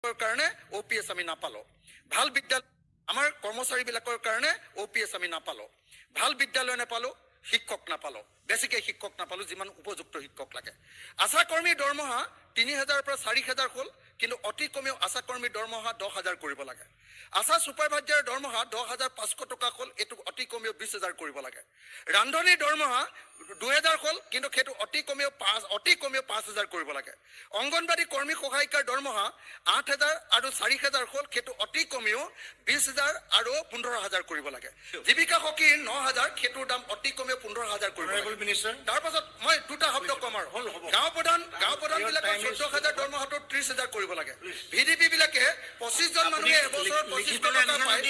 বিলাকৰ কাৰণে OPS আমি নাপালো ভাল বিদ্যালয় আমাৰ কৰ্মচাৰী বিলাকৰ কাৰণে OPS আমি নাপালো ভাল বিদ্যালয় নাপালো শিক্ষক নাপালো বেছিকে শিক্ষক নাপালো যিমান উপযুক্ত শিক্ষক লাগে আশা কৰ্মী দৰমহা 3000 পৰা 4000 হ'ল কিন্তু অতি কমেও আশা কৰ্মী দৰমহা 10000 কৰিব লাগে আশা সুপাৰভাইজাৰ দৰমহা 10500 টকা হ'ল এটো অতি কমেও 20000 কৰিব লাগে ৰান্ধনী দৰমহা 2000 হ'ল কিন্তু খেটো অতি কমেও 5000 কৰিব লাগে অংগনবাদী কৰ্মী সহায়িকাৰ দৰমহা 8000 আৰু 4000 হ'ল খেটো অতি কমেও 20000 আৰু 15000 কৰিব লাগে জীৱিকা সখীৰ 9000 খেটোৰ দাম অতি কমেও 15000 কৰিব লাগে তাৰ পাছত মই দুটা শব্দ কম আৰু গাঁও প্ৰধান বিলাকৰ 14000 দৰমহাটো 30000 কৰিব লাগে ভিডিপি বিলাকে 25 জন মানুহে এবছৰত 25 টকা পায়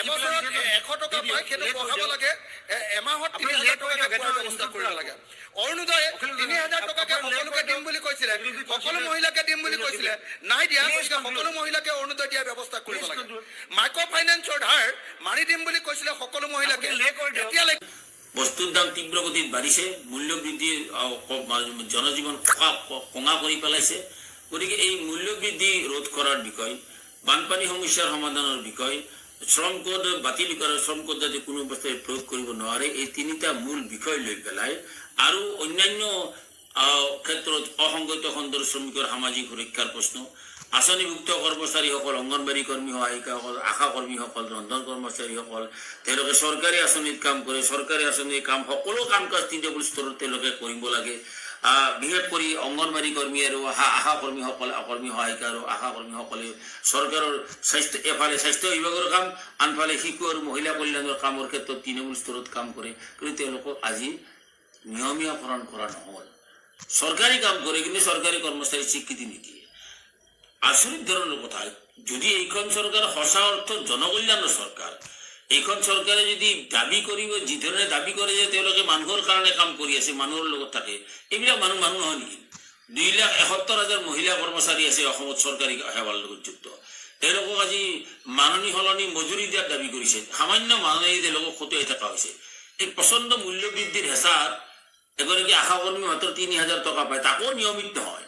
এবছৰত 100 টকা পায় খেটো বঢ়াব লাগে এমাহত 3000 টকা ব্যৱস্থা কৰিব লাগে অৰুণোদয় 3000 টকাকে সকলোকে দিম বুলি কৈছিল সকলো মহিলাকে দিম বুলি কৈছিল নাই দিয়া সকলো মহিলাকে অৰুণোদয় দিয়া ব্যৱস্থা কৰিব লাগে মাইক্ৰ ফাইনান্সৰ ধাৰ মাৰি দিম বুলি কৈছিল সকলো মহিলাকে এতিয়া বস্তুৰ দাম তীব্ৰ গতিত বাঢ়িছে মূল্য বৃদ্ধি জনজীৱন কঙা কৰি পেলাইছে গতিকে এই মূল্য বৃদ্ধি ৰোধ কৰাৰ বিষয় বানপানী সমস্যাৰ সমাধানৰ বিষয় শ্ৰম কোড বাতিল কৰা শ্ৰম কোড যাতে কোনো অৱস্থাত প্ৰয়োগ কৰিব নোৱাৰে এই তিনিটা মূল বিষয় লৈ পেলাই আৰু অন্যান্য ক্ষেত্ৰত অসংগঠিত খণ্ডৰ শ্ৰমিকৰ সামাজিক সুৰক্ষাৰ প্ৰশ্ন আঁচনিভুক্ত কৰ্মচাৰীসকল অংগনবাড়ী কৰ্মী সহায়িকাসকল আশা কৰ্মীসকল ৰন্ধন কৰ্মচাৰীসকল তেওঁলোকে চৰকাৰী আঁচনিত কাম কৰে চৰকাৰী আঁচনিৰ কাম সকলো কাম কাজ তৃণমূল স্তৰত তেওঁলোকে কৰিব লাগে বিশেষ কৰি অংগনবাড়ী কৰ্মী আৰু আশা কৰ্মীসকল কৰ্মী সহায়িকা আৰু আশা কৰ্মীসকলে চৰকাৰৰ এফালে স্বাস্থ্য বিভাগৰ কাম আনফালে শিশু আৰু মহিলা কল্যাণৰ কামৰ ক্ষেত্ৰত তৃণমূল স্তৰত কাম কৰে কিন্তু তেওঁলোকক আজি নিয়মীয়াকৰণ কৰা নহ'ল চৰকাৰী কাম কৰে কিন্তু চৰকাৰী কৰ্মচাৰী স্বীকৃতি নিদিয়ে আচৰিত ধৰণৰ কথা যদি এইখন চৰকাৰ সঁচা অৰ্থত জনকল্যাণৰ চৰকাৰ এইখন চৰকাৰে যদি দাবী কৰিব যি ধৰণে দাবী কৰে যে তেওঁলোকে মানুহৰ কাৰণে কাম কৰি আছে মানুহৰ লগত থাকে এইবিলাক মানুহ নহয় নেকি 2,71,000 মহিলা কৰ্মচাৰী আছে অসমত চৰকাৰী সেৱাৰ লগত যুক্ত তেওঁলোকক আজি মাননি সলনি মজুৰি দিয়াৰ দাবী কৰিছে সামান্য মাননি তেওঁলোকক খটুৱাই থকা হৈছে এই প্ৰচণ্ড মূল্য বৃদ্ধিৰ হেঁচাত এগৰাকী আশা কৰ্মী মাত্ৰ 3000 টকা পায় তাকো নিয়মিত নহয়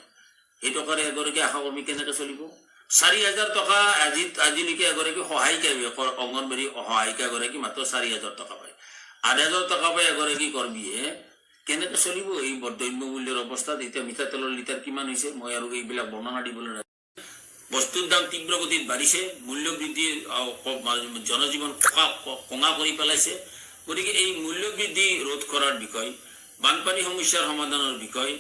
এই টকাৰে এগৰাকী আশা কৰ্মী কেনেকৈ চলিব 4000 টকা আজিলৈকে এগৰাকী সহায়িকা অংগনবাড়ী সহায়িকা এগৰাকী মাত্ৰ 4000 টকা পায় 8000 টকা পায় এগৰাকী কৰ্মীয়ে কেনেকৈ চলিব এই দ্ৰব্য মূল্যৰ অৱস্থাত এতিয়া মিঠাতেলৰ লিটাৰ কিমান হৈছে মই আৰু এইবিলাক বৰ্ণনা দিবলৈ বস্তুৰ দাম তীব্ৰ গতিত বাঢ়িছে মূল্য বৃদ্ধি জনজীৱন কঙা কৰি পেলাইছে গতিকে এই মূল্য বৃদ্ধি ৰোধ কৰাৰ বিষয় বানপানী সমস্যাৰ সমাধানৰ বিষয়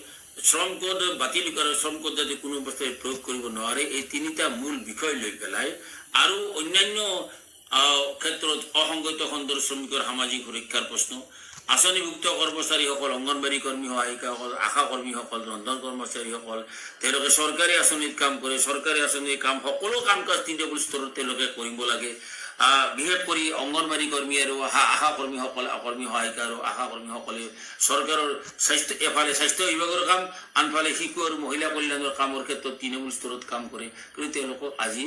শ্ৰম কোড বাতিল কৰা শ্ৰম কোড যাতে কোনো অৱস্থাত প্ৰয়োগ কৰিব নোৱাৰে এই তিনিটা মূল বিষয় লৈ পেলাই আৰু অন্যান্য ক্ষেত্ৰত অসংগঠিত খণ্ডৰ শ্ৰমিকৰ সামাজিক সুৰক্ষাৰ প্ৰশ্ন আঁচনিভুক্ত কৰ্মচাৰীসকল অংগনবাড়ী কৰ্মী সহায়িকাসকল আশা কৰ্মীসকল ৰন্ধন কৰ্মচাৰীসকল তেওঁলোকে চৰকাৰী আঁচনিত কাম কৰে চৰকাৰী আঁচনিৰ কাম সকলো কাম কাজ তৃণমূল স্তৰত তেওঁলোকে কৰিব লাগে বিশেষ কৰি অংগনবাড়ী কৰ্মী আৰু আশা কৰ্মীসকল কৰ্মী সহায়িকা আৰু আশা কৰ্মীসকলে চৰকাৰৰ এফালে স্বাস্থ্য বিভাগৰ কাম আনফালে শিশু আৰু মহিলা কল্যাণৰ কামৰ ক্ষেত্ৰত তৃণমূল স্তৰত কাম কৰে কিন্তু তেওঁলোকক আজি